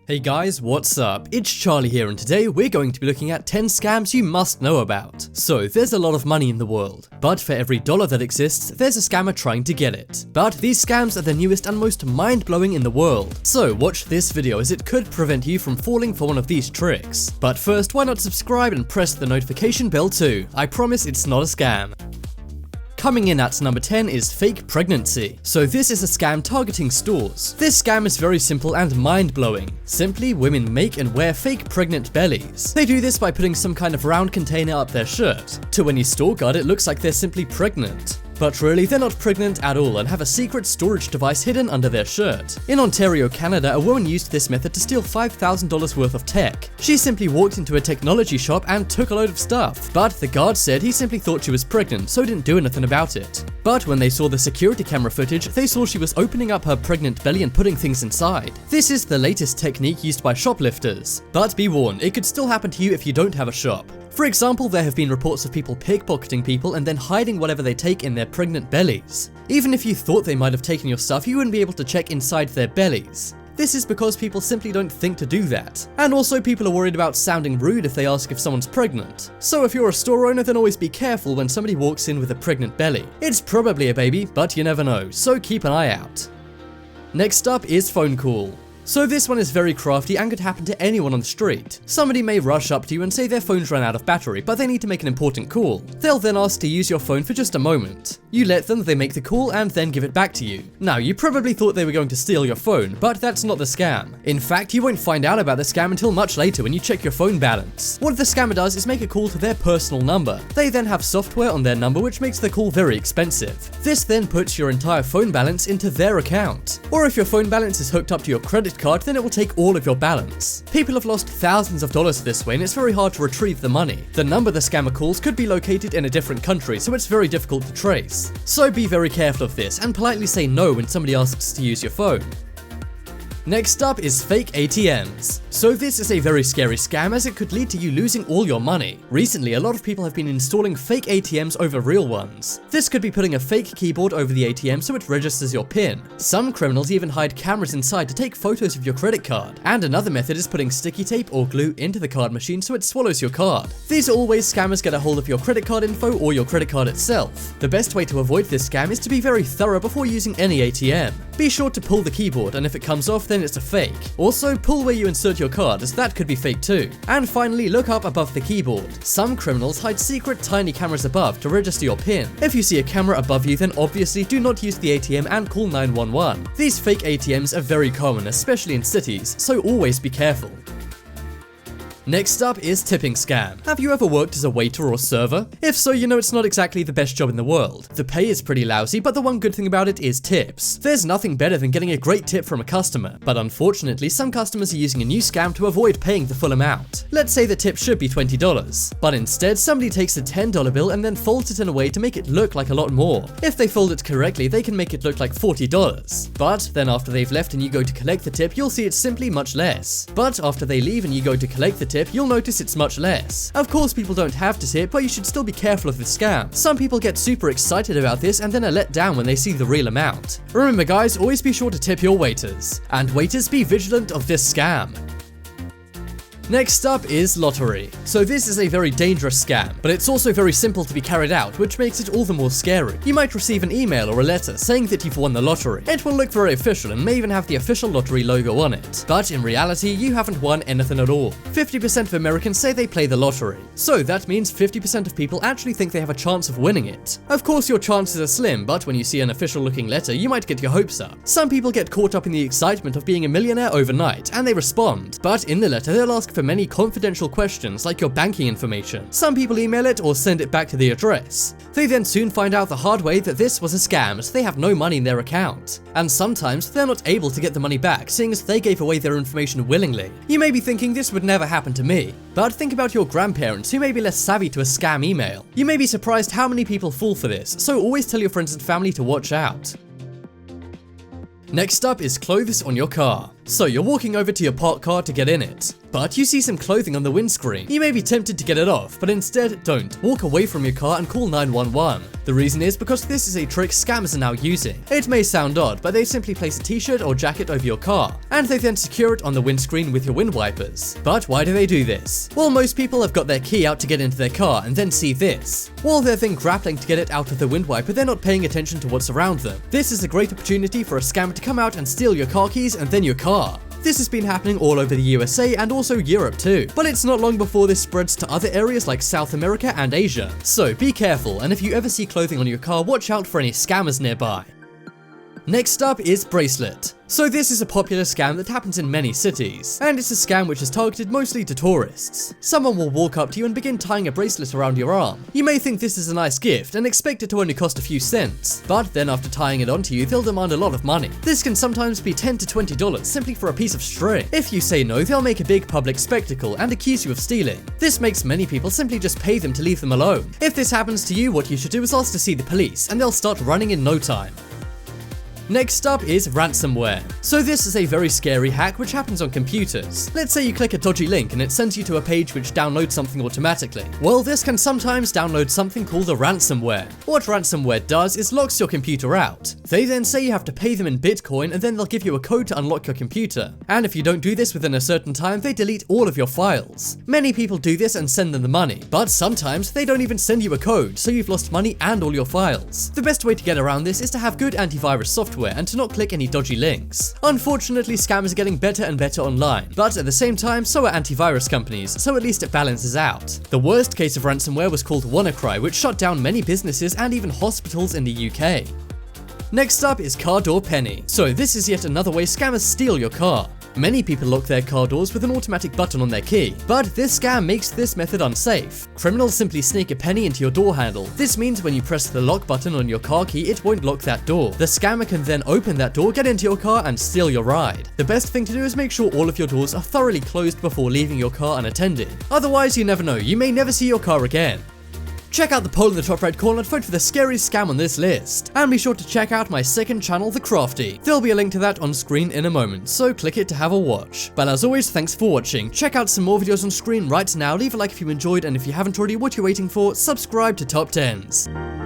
Hey guys, what's up? It's Charlie here, and today we're going to be looking at 10 scams you must know about. So, there's a lot of money in the world, but for every dollar that exists, there's a scammer trying to get it. But these scams are the newest and most mind-blowing in the world. So, watch this video as it could prevent you from falling for one of these tricks. But first, why not subscribe and press the notification bell too? I promise it's not a scam. Coming in at number 10 is fake pregnancy. So this is a scam targeting stores. This scam is very simple and mind-blowing. Simply, women make and wear fake pregnant bellies. They do this by putting some kind of round container up their shirt. To any store guard, it looks like they're simply pregnant. But really, they're not pregnant at all and have a secret storage device hidden under their shirt. In Ontario, Canada, a woman used this method to steal $5,000 worth of tech. She simply walked into a technology shop and took a load of stuff. But the guard said he simply thought she was pregnant, so didn't do anything about it. But when they saw the security camera footage, they saw she was opening up her pregnant belly and putting things inside. This is the latest technique used by shoplifters. But be warned, it could still happen to you if you don't have a shop. For example, there have been reports of people pickpocketing people and then hiding whatever they take in their pregnant bellies. Even if you thought they might have taken your stuff, you wouldn't be able to check inside their bellies. This is because people simply don't think to do that. And also, people are worried about sounding rude if they ask if someone's pregnant. So if you're a store owner, then always be careful when somebody walks in with a pregnant belly. It's probably a baby, but you never know, so keep an eye out. Next up is phone call. So this one is very crafty and could happen to anyone on the street. Somebody may rush up to you and say their phone's run out of battery, but they need to make an important call. They'll then ask to use your phone for just a moment. You let them, they make the call, and then give it back to you. Now, you probably thought they were going to steal your phone, but that's not the scam. In fact, you won't find out about the scam until much later when you check your phone balance. What the scammer does is make a call to their personal number. They then have software on their number which makes the call very expensive. This then puts your entire phone balance into their account. Or if your phone balance is hooked up to your credit card, then it will take all of your balance. People have lost thousands of dollars this way, and it's very hard to retrieve the money. The number the scammer calls could be located in a different country, so it's very difficult to trace. So be very careful of this, and politely say no when somebody asks to use your phone. Next up is fake ATMs. So this is a very scary scam as it could lead to you losing all your money. Recently, a lot of people have been installing fake ATMs over real ones. This could be putting a fake keyboard over the ATM so it registers your PIN. Some criminals even hide cameras inside to take photos of your credit card. And another method is putting sticky tape or glue into the card machine so it swallows your card. These are all ways scammers get a hold of your credit card info or your credit card itself. The best way to avoid this scam is to be very thorough before using any ATM. Be sure to pull the keyboard, and if it comes off, then it's a fake. Also, pull where you insert your card, as that could be fake too. And finally, look up above the keyboard. Some criminals hide secret tiny cameras above to register your PIN. If you see a camera above you, then obviously do not use the ATM and call 911. These fake ATMs are very common, especially in cities, so always be careful. Next up is tipping scam. Have you ever worked as a waiter or server? If so, you know it's not exactly the best job in the world. The pay is pretty lousy, but the one good thing about it is tips. There's nothing better than getting a great tip from a customer, but unfortunately some customers are using a new scam to avoid paying the full amount. Let's say the tip should be $20, but instead somebody takes a $10 bill and then folds it in a way to make it look like a lot more. If they fold it correctly, they can make it look like $40. But then after they've left and you go to collect the tip, you'll see it's simply much less. But after they leave and you go to collect the tip, you'll notice it's much less. Of course, people don't have to tip, but you should still be careful of the scam. Some people get super excited about this and then are let down when they see the real amount. Remember guys, always be sure to tip your waiters. And waiters, be vigilant of this scam. Next up is lottery. So this is a very dangerous scam, but it's also very simple to be carried out, which makes it all the more scary. You might receive an email or a letter saying that you've won the lottery. It will look very official and may even have the official lottery logo on it. But in reality, you haven't won anything at all. 50% of Americans say they play the lottery. So that means 50% of people actually think they have a chance of winning it. Of course, your chances are slim, but when you see an official looking letter, you might get your hopes up. Some people get caught up in the excitement of being a millionaire overnight, and they respond. But in the letter, they'll ask for many confidential questions like your banking information. Some people email it or send it back to the address. They then soon find out the hard way that this was a scam, as they have no money in their account. And sometimes they're not able to get the money back, seeing as they gave away their information willingly. You may be thinking this would never happen to me, but think about your grandparents who may be less savvy to a scam email. You may be surprised how many people fall for this, so always tell your friends and family to watch out. Next up is Clovis on your car. So you're walking over to your parked car to get in it. but you see some clothing on the windscreen. You may be tempted to get it off, but instead don't. Walk away from your car and call 911. The reason is because this is a trick scammers are now using. It may sound odd, but they simply place a t-shirt or jacket over your car, and they then secure it on the windscreen with your wind wipers. But why do they do this? Well, most people have got their key out to get into their car and then see this. While they're then grappling to get it out of the wind wiper, they're not paying attention to what's around them. This is a great opportunity for a scammer to come out and steal your car keys and then your car. This has been happening all over the USA and also Europe too, but it's not long before this spreads to other areas like South America and Asia. So be careful, and if you ever see clothing on your car, watch out for any scammers nearby. Next up is bracelet. So this is a popular scam that happens in many cities, and it's a scam which is targeted mostly to tourists. Someone will walk up to you and begin tying a bracelet around your arm. You may think this is a nice gift and expect it to only cost a few cents, but then after tying it onto you, they'll demand a lot of money. This can sometimes be $10 to $20 simply for a piece of string. If you say no, they'll make a big public spectacle and accuse you of stealing. This makes many people simply just pay them to leave them alone. If this happens to you, what you should do is ask to see the police, and they'll start running in no time. Next up is ransomware. So this is a very scary hack which happens on computers. Let's say you click a dodgy link and it sends you to a page which downloads something automatically. Well, this can sometimes download something called a ransomware. What ransomware does is locks your computer out. They then say you have to pay them in Bitcoin, and then they'll give you a code to unlock your computer. And if you don't do this within a certain time, they delete all of your files. Many people do this and send them the money, but sometimes they don't even send you a code, so you've lost money and all your files. The best way to get around this is to have good antivirus software and to not click any dodgy links. Unfortunately, scammers are getting better and better online, but at the same time, so are antivirus companies, so at least it balances out. The worst case of ransomware was called WannaCry, which shut down many businesses and even hospitals in the UK. Next up is car door penny. So this is yet another way scammers steal your car. Many people lock their car doors with an automatic button on their key, but this scam makes this method unsafe. Criminals simply sneak a penny into your door handle. This means when you press the lock button on your car key, it won't lock that door. The scammer can then open that door, get into your car, and steal your ride. The best thing to do is make sure all of your doors are thoroughly closed before leaving your car unattended. Otherwise, you never know, you may never see your car again. Check out the poll in the top right corner and vote for the scariest scam on this list. And be sure to check out my second channel, The Crafty. There'll be a link to that on screen in a moment, so click it to have a watch. But as always, thanks for watching. Check out some more videos on screen right now, leave a like if you enjoyed, and if you haven't already, what you're waiting for, subscribe to Top 10s.